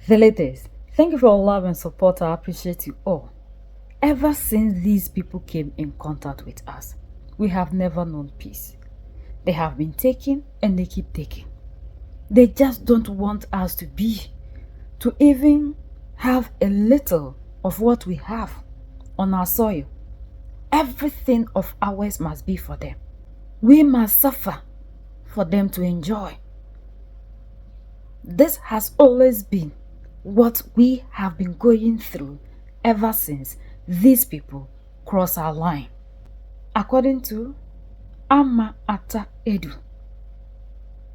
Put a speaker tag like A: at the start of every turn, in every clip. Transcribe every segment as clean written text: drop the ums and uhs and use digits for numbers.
A: The latest. Thank you for all love and support. I appreciate you all. Ever since these people came in contact with us, we have never known peace. They have been taking and they keep taking. They just don't want us to even have a little of what we have on our soil. Everything of ours must be for them. We must suffer for them to enjoy. This has always been what we have been going through ever since these people cross our line. According to Ama Ata Edu,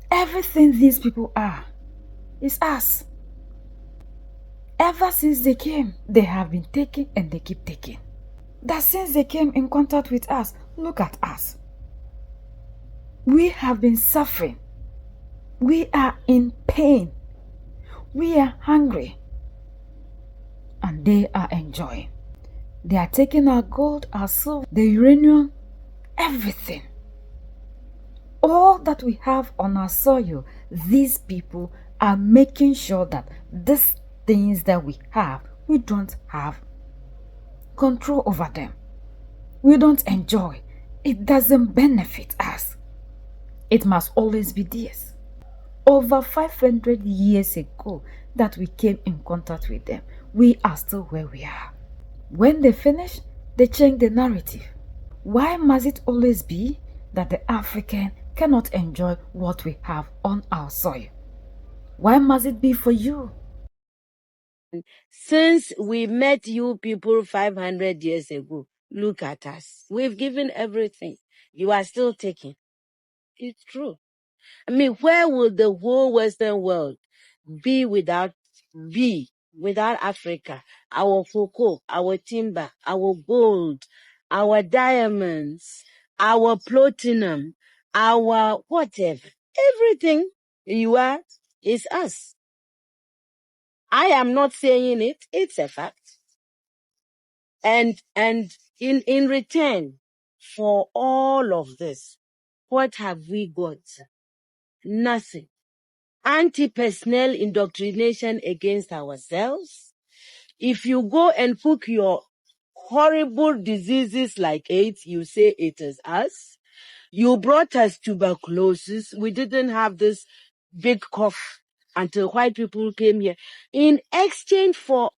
A: everything these people are is us. Ever since they came, they have been taking and they keep taking. That since they came in contact with us, look at us. We have been suffering. We are in pain. We are hungry. And they are enjoying. They are taking our gold, our silver, the uranium, everything. All that we have on our soil, these people are making sure that these things that we have, we don't have control over them. We don't enjoy. It doesn't benefit us. It must always be theirs. Over 500 years ago that we came in contact with them, we are still where we are. When they finish, they change the narrative. Why must it always be that the African cannot enjoy what we have on our soil? Why must it be for you?
B: Since we met you people 500 years ago, look at us. We've given everything. You are still taking. It's true. I mean, where would the whole Western world be without Africa? Our cocoa, our timber, our gold, our diamonds, our platinum, our whatever. Everything you are is us. I am not saying it. It's a fact. And in return for all of this, what have we got? Nothing. Anti-personnel indoctrination against ourselves. If you go and put your horrible diseases like AIDS, you say it is us. You brought us tuberculosis. We didn't have this big cough until white people came here. In exchange for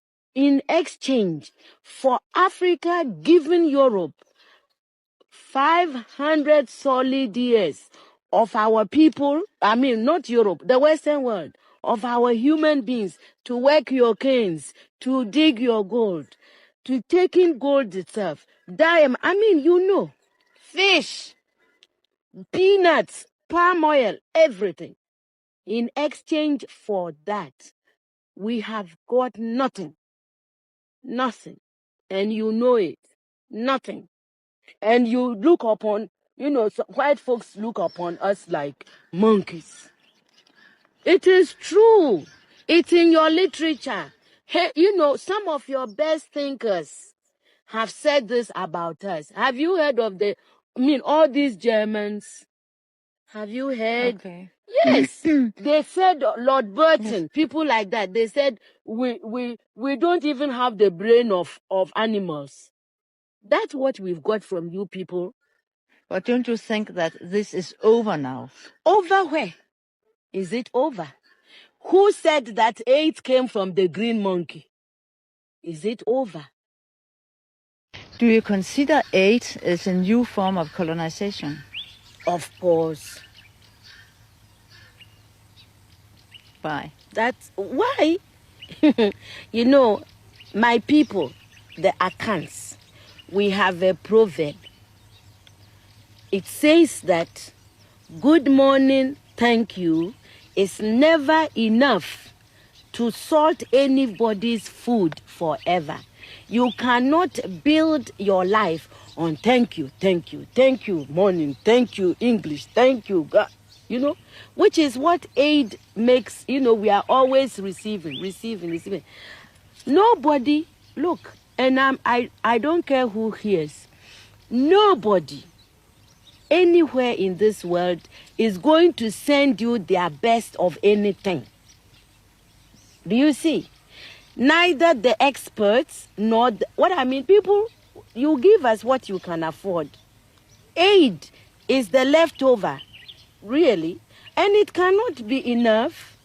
B: Africa giving Europe 500 solid years of our people, I mean, not Europe, the Western world, of our human beings to work your canes, to dig your gold, to taking gold itself, fish, peanuts, palm oil, everything. In exchange for that, we have got nothing. Nothing. And you know it. Nothing. And you look upon, white folks look upon us like monkeys. It is true. It's in your literature. Hey, some of your best thinkers have said this about us. Have you heard of all these Germans? Have you heard?
A: Okay.
B: Yes. They said Lord Burton, people like that. They said we don't even have the brain of animals. That's what we've got from you people.
C: But don't you think that this is over now?
B: Over where? Is it over? Who said that AIDS came from the green monkey? Is it over?
C: Do you consider AIDS as a new form of colonization?
B: Of course.
C: Why?
B: That's why. My people, the Akans, we have a proverb. It says that good morning, thank you, is never enough to salt anybody's food forever. You cannot build your life on thank you, morning, thank you, English, thank you, God. Which is what aid makes, we are always receiving. Nobody, look, and I don't care who hears, nobody anywhere in this world is going to send you their best of anything. Do you see? Neither the experts nor what I mean, people, you give us what you can afford. Aid is the leftover, really, and it cannot be enough.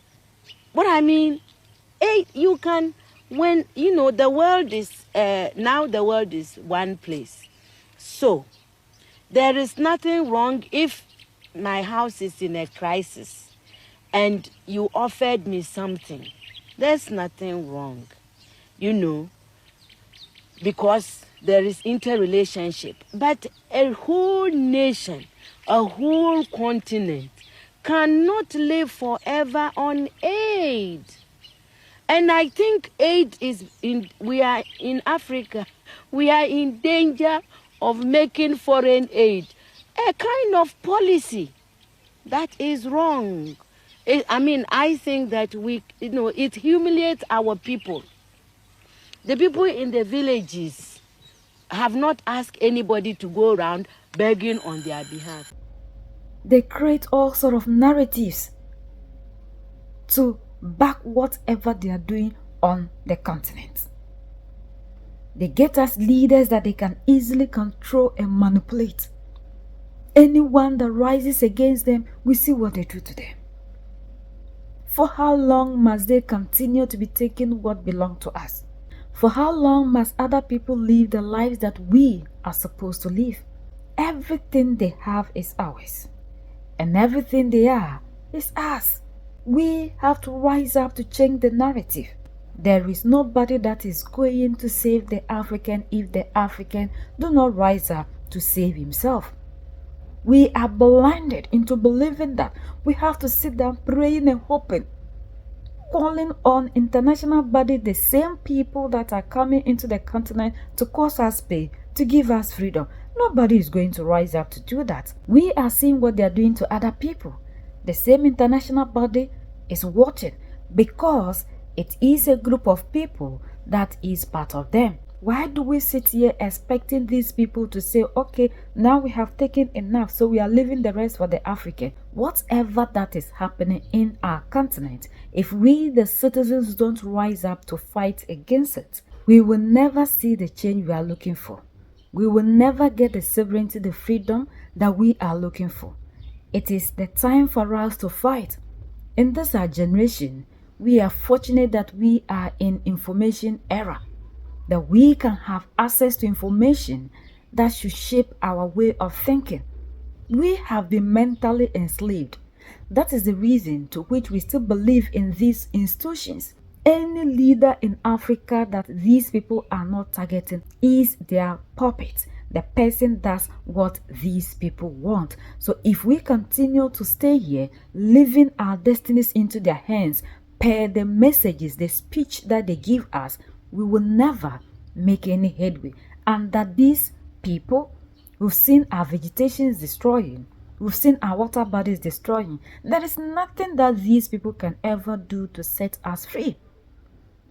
B: What I mean, aid, you can, when, the world is, now the world is one place. So, there is nothing wrong if my house is in a crisis and you offered me something. There's nothing wrong, because there is interrelationship. But a whole nation, a whole continent cannot live forever on aid. And I think we are in Africa, we are in danger of making foreign aid a kind of policy that is wrong. I think that it humiliates our people. The people in the villages have not asked anybody to go around begging on their behalf.
A: They create all sort of narratives to back whatever they are doing on the continent. They get us leaders that they can easily control and manipulate. Anyone that rises against them, we see what they do to them. For how long must they continue to be taking what belongs to us? For how long must other people live the lives that we are supposed to live? Everything they have is ours, and everything they are is us. We have to rise up to change the narrative. There is nobody that is going to save the African if the African do not rise up to save himself. We are blinded into believing that we have to sit down praying and hoping, calling on international bodies, the same people that are coming into the continent to cause us pain, to give us freedom. Nobody is going to rise up to do that. We are seeing what they are doing to other people. The same international body is watching because it is a group of people that is part of them. Why do we sit here expecting these people to say, okay, now we have taken enough, so we are leaving the rest for the African? Whatever that is happening in our continent, if we, the citizens, don't rise up to fight against it, we will never see the change we are looking for. We will never get the sovereignty, the freedom that we are looking for. It is the time for us to fight. In this our generation, we are fortunate that we are in information era, that we can have access to information that should shape our way of thinking. We have been mentally enslaved. That is the reason to which we still believe in these institutions. Any leader in Africa that these people are not targeting is their puppet. The person does what these people want. So if we continue to stay here, leaving our destinies into their hands, per the messages, the speech that they give us, we will never make any headway. And that these people, we've seen our vegetations destroying, we've seen our water bodies destroying. There is nothing that these people can ever do to set us free.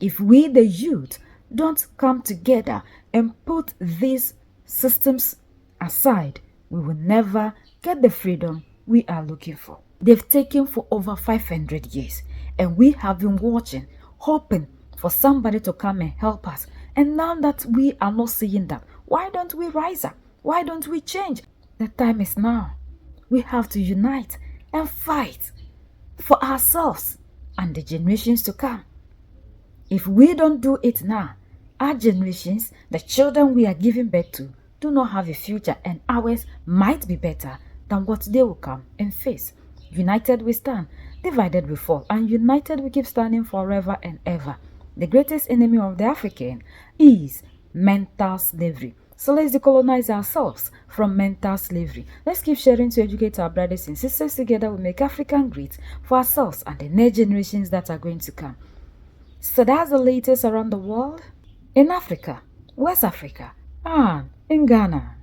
A: If we, the youth, don't come together and put these systems aside, we will never get the freedom we are looking for. They've taken for over 500 years, and we have been watching, hoping for somebody to come and help us. And now that we are not seeing that, why don't we rise up? Why don't we change? The time is now. We have to unite and fight for ourselves and the generations to come. If we don't do it now, our generations, the children we are giving birth to, do not have a future, and ours might be better than what they will come and face. United we stand, divided we fall, and united we keep standing forever and ever. The greatest enemy of the African is mental slavery. So let's decolonize ourselves from mental slavery. Let's keep sharing to educate our brothers and sisters. Together we make African great for ourselves and the next generations that are going to come. So that's the latest around the world, in Africa, West Africa, and in Ghana.